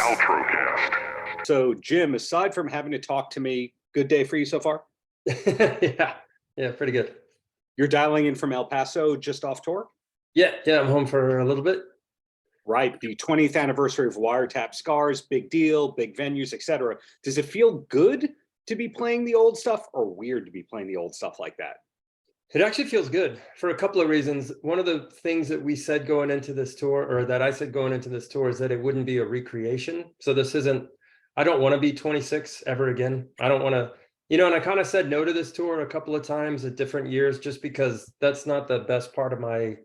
Paltrocast. So, Jim, aside from having to talk to me, good day for you so far? Yeah, pretty good. You're dialing in from El Paso, just off tour? Yeah, I'm home for a little bit. Right, the 20th anniversary of Wiretap Scars, big deal, big venues, etc. Does it feel good to be playing the old stuff or weird to be playing the old stuff like that? It actually feels good for a couple of reasons. One of the things that we said going into this tour, or that I said going into this tour, is that it wouldn't be a recreation. So this isn't, I don't want to be 26 ever again. I don't want to, and I kind of said no to this tour a couple of times at different years, just because that's not the best part of it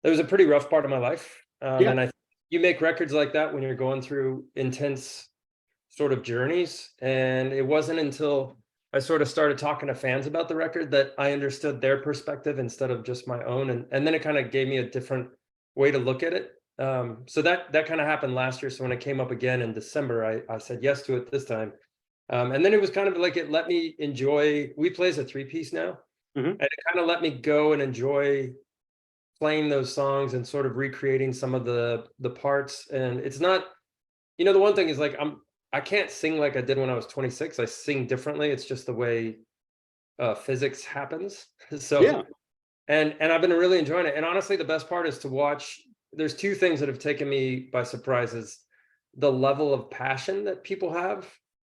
was a pretty rough part of my life. And you make records like that when you're going through intense sort of journeys. And it wasn't until I sort of started talking to fans about the record that I understood their perspective instead of just my own. And then it kind of gave me a different way to look at it. So that kind of happened last year. So when it came up again in December, I said yes to it this time. And then it was kind of like it let me enjoy, we play as a 3-piece now. And it kind of let me go and enjoy playing those songs and sort of recreating some of the parts. And it's not, the one thing is like I can't sing like I did when I was 26. I sing differently. It's just the way physics happens. So and I've been really enjoying it. And honestly, the best part is to watch. There's two things that have taken me by surprise: is the level of passion that people have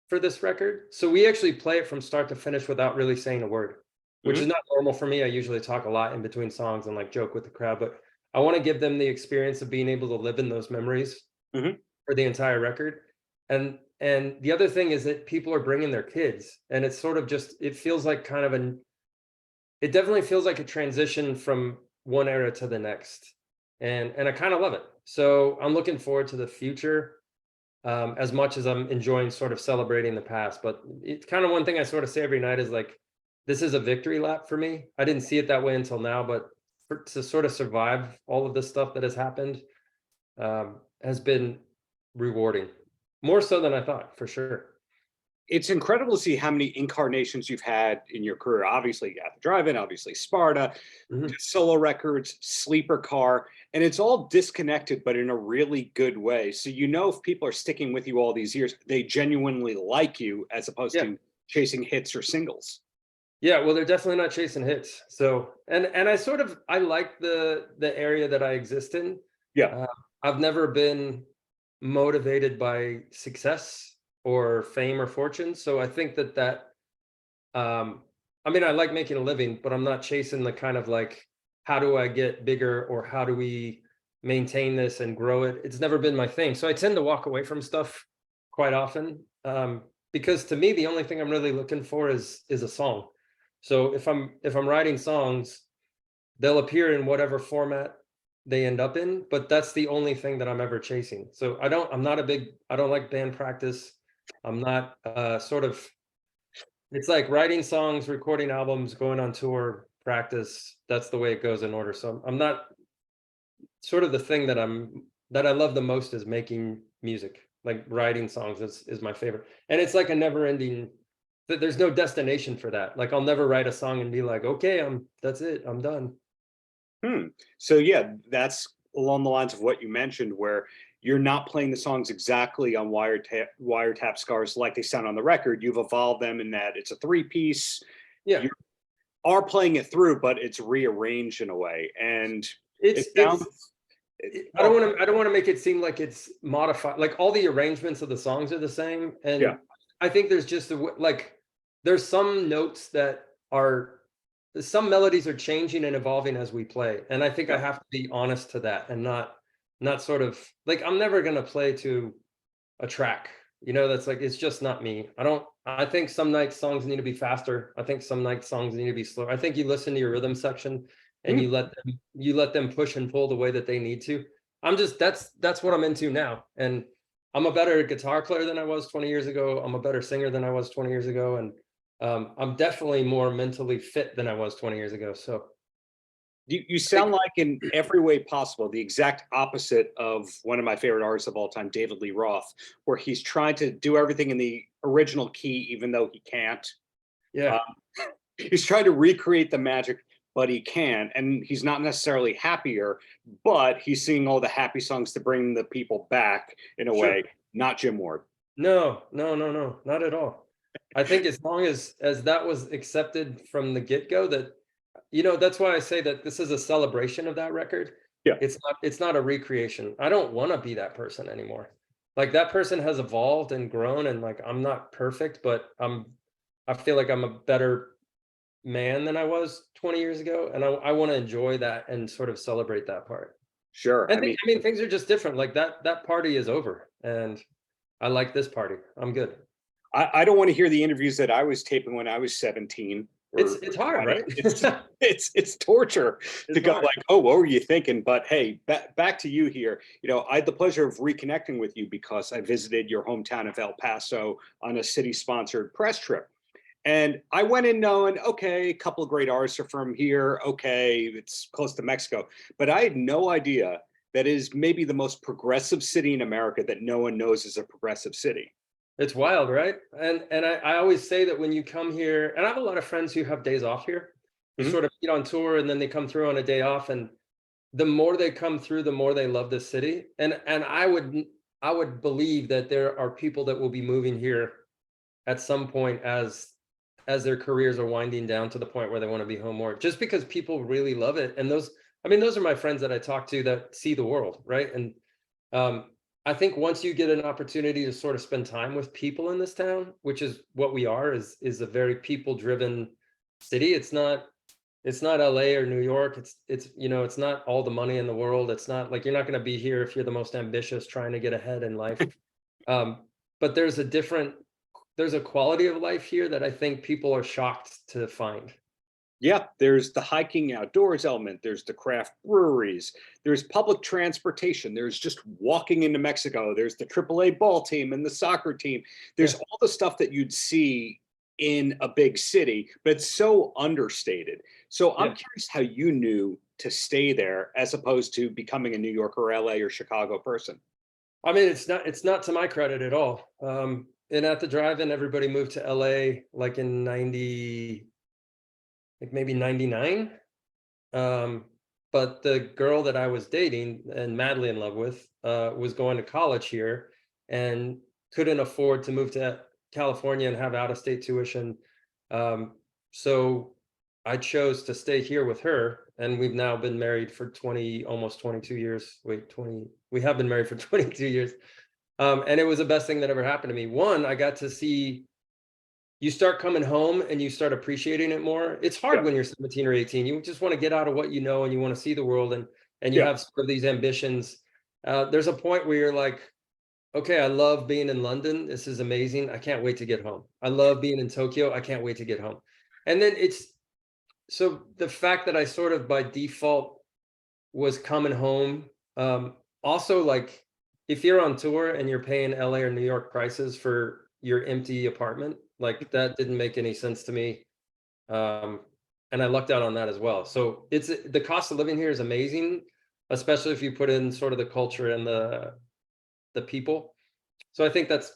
for this record. So we actually play it from start to finish without really saying a word, which is not normal for me. I usually talk a lot in between songs and like joke with the crowd, but I want to give them the experience of being able to live in those memories for the entire record. And the other thing is that people are bringing their kids, and it's sort of just, it feels like kind of it definitely feels like a transition from one era to the next. And I kind of love it. So I'm looking forward to the future as much as I'm enjoying sort of celebrating the past. But it's kind of one thing I sort of say every night is like, this is a victory lap for me. I didn't see it that way until now, but to sort of survive all of this stuff that has happened has been rewarding. More so than I thought, for sure. It's incredible to see how many incarnations you've had in your career. Obviously, at the Drive-In, obviously Sparta, solo records, Sleeper Car, and it's all disconnected, but in a really good way. So if people are sticking with you all these years, they genuinely like you as opposed to chasing hits or singles. Yeah, well, they're definitely not chasing hits. So, and I like the area that I exist in. I've never been motivated by success or fame or fortune. So I think that I mean, I like making a living, but I'm not chasing the kind of like, how do I get bigger or how do we maintain this and grow it? It's never been my thing. So I tend to walk away from stuff quite often because to me, the only thing I'm really looking for is a song. So if I'm writing songs, they'll appear in whatever format they end up in, but that's the only thing that I'm ever chasing. So I don't like band practice. I'm not it's like writing songs, recording albums, going on tour, practice. That's the way it goes in order. So I'm not sort of the thing that I love the most is making music. Like writing songs is my favorite. And it's like a never ending, there's no destination for that. Like I'll never write a song and be like, okay, that's it, I'm done. So yeah, that's along the lines of what you mentioned, where you're not playing the songs exactly on Wiretap Scars like they sound on the record. You've evolved them in that it's a 3-piece. You are playing it through, but it's rearranged in a way. And I don't want to make it seem like it's modified. Like all the arrangements of the songs are the same. And I think there's just there's some notes that some melodies are changing and evolving as we play. And I think I have to be honest to that and not sort of like, I'm never going to play to a track, that's like, it's just not me. I think some nights songs need to be faster. I think some nights songs need to be slower. I think you listen to your rhythm section and you let them push and pull the way that they need to. That's what I'm into now. And I'm a better guitar player than I was 20 years ago. I'm a better singer than I was 20 years ago. And I'm definitely more mentally fit than I was 20 years ago. So you sound like in every way possible the exact opposite of one of my favorite artists of all time, David Lee Roth, where he's trying to do everything in the original key, even though he can't. He's trying to recreate the magic, but he can, and he's not necessarily happier, but he's singing all the happy songs to bring the people back in a way. not Jim Ward. No, not at all. I think as long as that was accepted from the get-go, that, that's why I say that this is a celebration of that record. Yeah. It's not a recreation. I don't want to be that person anymore. Like, that person has evolved and grown, and like, I'm not perfect, but I feel like I'm a better man than I was 20 years ago, and I want to enjoy that and sort of celebrate that part. Sure. And I mean, things are just different. Like, that party is over, and I like this party. I'm good. I don't want to hear the interviews that I was taping when I was 17. It's hard, right? It's torture to go hard. like, oh, what were you thinking? But hey, back to you here. I had the pleasure of reconnecting with you because I visited your hometown of El Paso on a city-sponsored press trip. And I went in knowing, okay, a couple of great artists are from here. Okay, it's close to Mexico. But I had no idea that is maybe the most progressive city in America that no one knows is a progressive city. It's wild, right? And I always say that when you come here, and I have a lot of friends who have days off here, who sort of get on tour and then they come through on a day off, and the more they come through, the more they love this city. And I would believe that there are people that will be moving here at some point as their careers are winding down to the point where they want to be home more, just because people really love it. And those are my friends that I talk to that see the world, right? And I think once you get an opportunity to sort of spend time with people in this town, which is what we are, is a very people-driven city. It's not LA or New York. It's not all the money in the world. It's not like, you're not going to be here if you're the most ambitious trying to get ahead in life. But there's a quality of life here that I think people are shocked to find. Yeah, there's the hiking outdoors element. There's the craft breweries. There's public transportation. There's just walking into Mexico. There's the AAA ball team and the soccer team. There's all the stuff that you'd see in a big city, but it's so understated. So I'm curious how you knew to stay there as opposed to becoming a New York or LA or Chicago person. I mean, it's not to my credit at all. And at the drive-in, everybody moved to LA like in maybe 99. But the girl that I was dating and madly in love with was going to college here and couldn't afford to move to California and have out-of-state tuition. So I chose to stay here with her, and we've now been married for almost 22 years. We have been married for 22 years. And it was the best thing that ever happened to me. One, I got to see, you start coming home and you start appreciating it more. It's hard when you're 17 or 18. You just want to get out of what you know, and you want to see the world, and you have sort of these ambitions. There's a point where you're like, okay, I love being in London. This is amazing. I can't wait to get home. I love being in Tokyo. I can't wait to get home. And then so the fact that I sort of by default was coming home. Also, like, if you're on tour and you're paying LA or New York prices for your empty apartment, like, that didn't make any sense to me. And I lucked out on that as well. So the cost of living here is amazing, especially if you put in sort of the culture and the people. So I think that's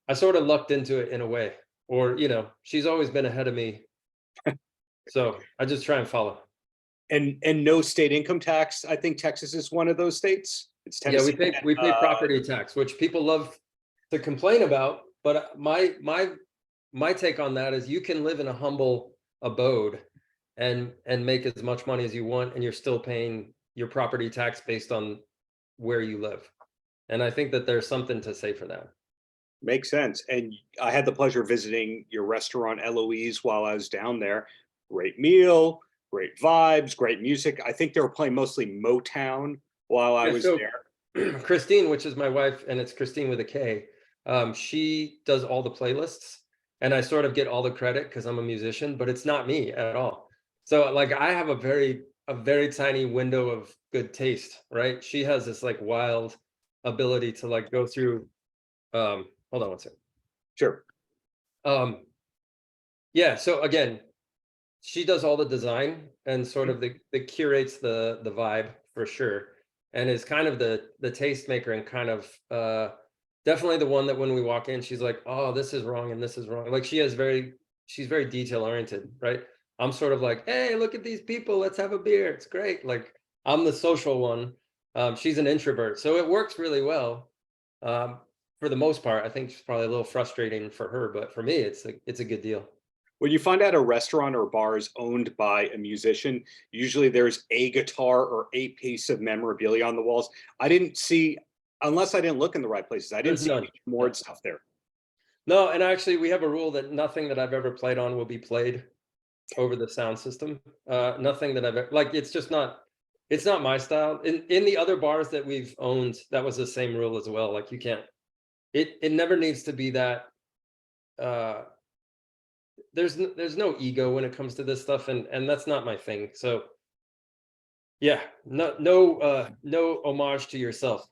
I sort of lucked into it in a way, or, she's always been ahead of me. So I just try and follow. And no state income tax. I think Texas is one of those states. It's Tennessee. Yeah, we pay property tax, which people love to complain about. But my take on that is, you can live in a humble abode and make as much money as you want, and you're still paying your property tax based on where you live. And I think that there's something to say for that. Makes sense. And I had the pleasure of visiting your restaurant, Eloise, while I was down there. Great meal, great vibes, great music. I think they were playing mostly Motown while I was there. Christine, which is my wife, and it's Christine with a K, she does all the playlists, and I sort of get all the credit because I'm a musician, but it's not me at all. So like, I have a very tiny window of good taste, right? She has this like wild ability to like go through. Hold on one second. Sure. Yeah. So again, she does all the design and sort of the curates the vibe for sure, and is kind of the tastemaker, and kind of definitely the one that when we walk in, she's like, oh, this is wrong and this is wrong. Like, she's very detail oriented, right? I'm sort of like, hey, look at these people, let's have a beer, it's great. Like, I'm the social one. She's an introvert, so it works really well. for the most part, I think it's probably a little frustrating for her, but for me, it's a good deal. When you find out a restaurant or bar is owned by a musician, usually there's a guitar or a piece of memorabilia on the walls. I didn't see, unless I didn't look in the right places, I didn't There's see none. any more stuff there. No, and actually, we have a rule that nothing that I've ever played on will be played over the sound system. Nothing that like, it's just not. It's not my style. In the other bars that we've owned, that was the same rule as well. Like, you can't. It never needs to be that. There's no ego when it comes to this stuff, and that's not my thing. So yeah, no homage to yourself.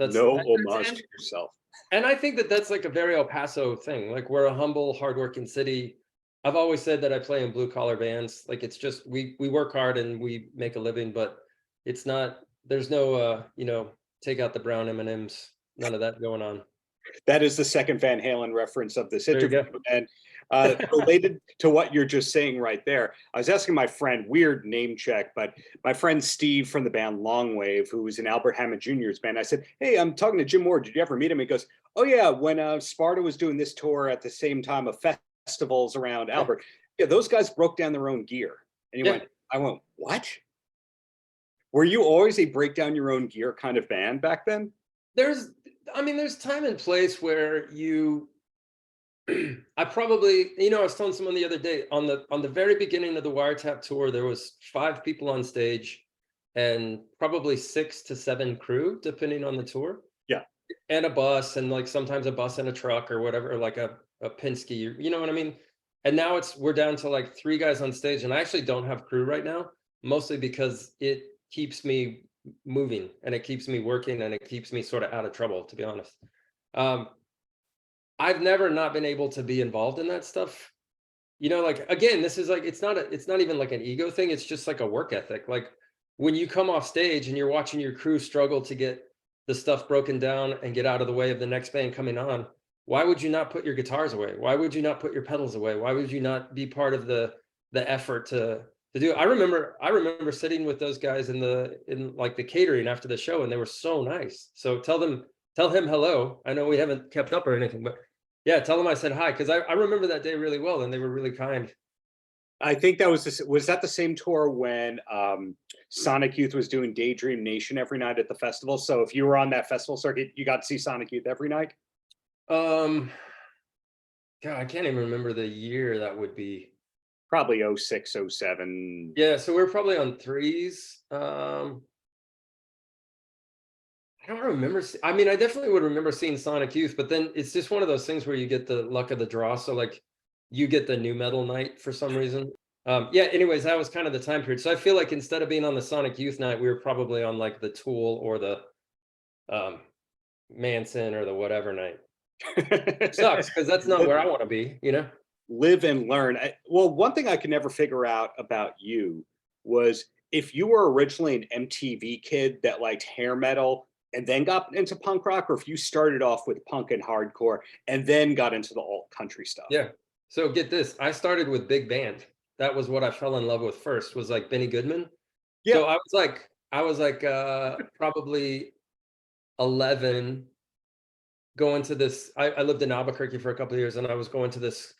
No homage to yourself. And I think that that's like a very El Paso thing. Like, we're a humble, hardworking city. I've always said that I play in blue collar bands. Like, it's just we work hard and we make a living, but it's not. There's no take out the brown M&Ms. None of that going on. That is the second Van Halen reference of this There you interview. go. And related to what you're just saying right there, I was asking my friend, weird name check, but my friend Steve from the band Longwave, who was in Albert Hammond Jr.'s band, I said, hey, I'm talking to Jim Moore. Did you ever meet him? He goes, oh yeah, when Sparta was doing this tour at the same time of festivals around Albert, yeah, those guys broke down their own gear. And I went, what? Were you always a break down your own gear kind of band back then? There's time and place where you I probably, I was telling someone the other day, on the very beginning of the Wiretap tour, there was 5 people on stage and probably 6 to 7 crew, depending on the tour. Yeah. And a bus, and like sometimes a bus and a truck or whatever, or like a Penske, you know what I mean? And now we're down to like 3 guys on stage, and I actually don't have crew right now, mostly because it keeps me moving and it keeps me working and it keeps me sort of out of trouble, to be honest. I've never not been able to be involved in that stuff. Like, again, this is like, it's not even like an ego thing. It's just like a work ethic. Like, when you come off stage and you're watching your crew struggle to get the stuff broken down and get out of the way of the next band coming on, why would you not put your guitars away? Why would you not put your pedals away? Why would you not be part of the effort to do it? I remember sitting with those guys in like the catering after the show, and they were so nice. So tell him hello. I know we haven't kept up or anything, but yeah, tell them I said hi, because I remember that day really well, and they were really kind. I think that was that the same tour when Sonic Youth was doing Daydream Nation every night at the festival? So if you were on that festival circuit, you got to see Sonic Youth every night? God, I can't even remember the year that would be. Probably 06, 07. Yeah, so we're probably on 3s. I don't remember. I mean, I definitely would remember seeing Sonic Youth, but then it's just one of those things where you get the luck of the draw. So like, you get the new metal night for some reason. Yeah, anyways, that was kind of the time period. So I feel like instead of being on the Sonic Youth night, we were probably on like the Tool or the Manson or the whatever night. Sucks, because that's not where I want to be, Live and learn. Well, one thing I could never figure out about you was if you were originally an MTV kid that liked hair metal and then got into punk rock, or if you started off with punk and hardcore and then got into the alt country stuff. Yeah. So get this, I started with big band. That was what I fell in love with first, was like Benny Goodman. Yeah. So I was like probably 11, going to this. I lived in Albuquerque for a couple of years, and I was going to this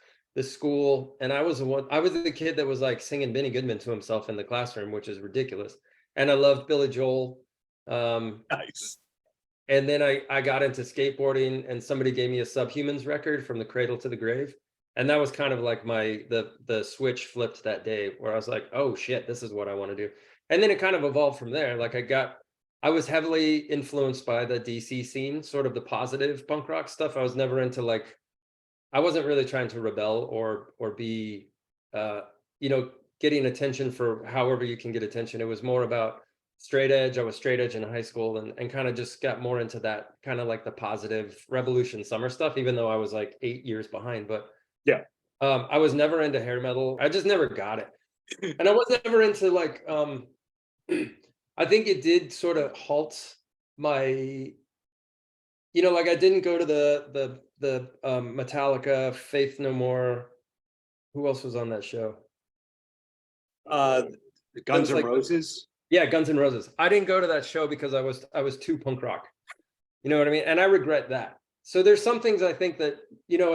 school, and I was the kid that was like singing Benny Goodman to himself in the classroom, which is ridiculous. And I loved Billy Joel. Nice. And then I got into skateboarding, and somebody gave me a Subhumans record, From the Cradle to the Grave. And that was kind of like the switch flipped that day, where I was like, oh shit, this is what I want to do. And then it kind of evolved from there. Like, I was heavily influenced by the DC scene, sort of the positive punk rock stuff. I was never into I wasn't really trying to rebel or be, getting attention for however you can get attention. It was more about straight edge. I was straight edge in high school, and kind of just got more into that kind of like the positive Revolution Summer stuff, even though I was like 8 years behind. But yeah, I was never into hair metal. I just never got it. And I was never into like, I think it did sort of halt my, like, I didn't go to the Metallica, Faith No More. Who else was on that show? Guns N' Roses. Yeah, Guns N' Roses. I didn't go to that show because I was too punk rock. You know what I mean? And I regret that. So there's some things I think that, you know,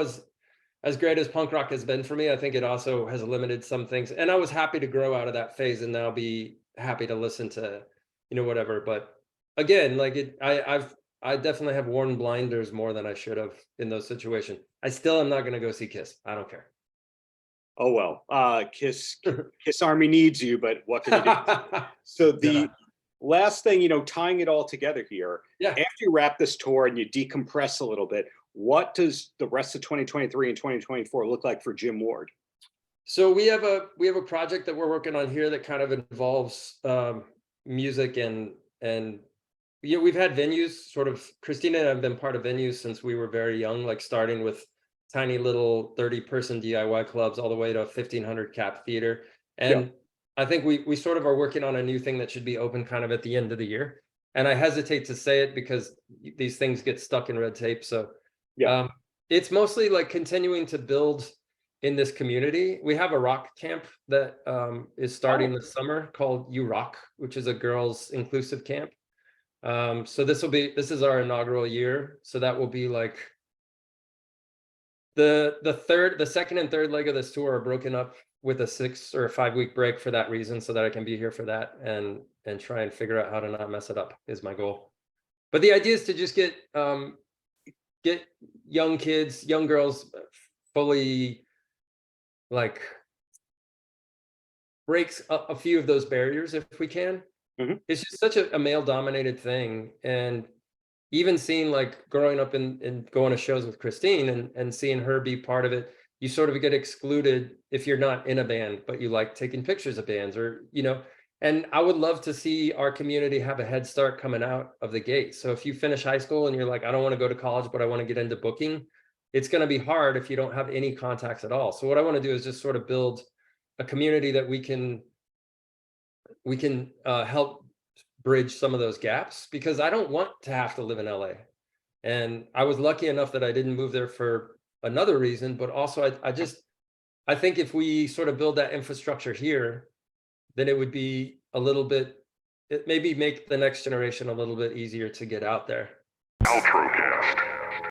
as great as punk rock has been for me, I think it also has limited some things. And I was happy to grow out of that phase and now be happy to listen to, you know, whatever. But again, like I definitely have worn blinders more than I should have in those situations. I still am not going to go see Kiss. I don't care. Oh, well, Kiss Army needs you, but what can you do? So the last thing, you know, tying it all together here, after you wrap this tour and you decompress a little bit, what does the rest of 2023 and 2024 look like for Jim Ward? So we have a project that we're working on here that kind of involves music and yeah, we've had venues, sort of. Christina and I have been part of venues since we were very young, like starting with tiny little 30-person DIY clubs all the way to a 1,500 cap theater. And I think we sort of are working on a new thing that should be open kind of at the end of the year. And I hesitate to say it because these things get stuck in red tape. So it's mostly like continuing to build in this community. We have a rock camp that is starting this summer called You Rock, which is a girls inclusive camp. So this is our inaugural year. So that will be like the second and third leg of this tour are broken up with a 6 or 5 week break for that reason, so that I can be here for that and try and figure out how to not mess it up is my goal. But the idea is to just get young kids, young girls fully like breaks a few of those barriers if we can. It's just such a male dominated thing. And even seeing like growing up and going to shows with Christine and seeing her be part of it, you sort of get excluded if you're not in a band, but you like taking pictures of bands or, you know, and I would love to see our community have a head start coming out of the gate. So if you finish high school and you're like, I don't want to go to college, but I want to get into booking, it's going to be hard if you don't have any contacts at all. So what I want to do is just sort of build a community that we can help bridge some of those gaps, because I don't want to have to live in LA. And I was lucky enough that I didn't move there for another reason, but also I think if we sort of build that infrastructure here, then it would be it maybe make the next generation a little bit easier to get out there. Paltrocast.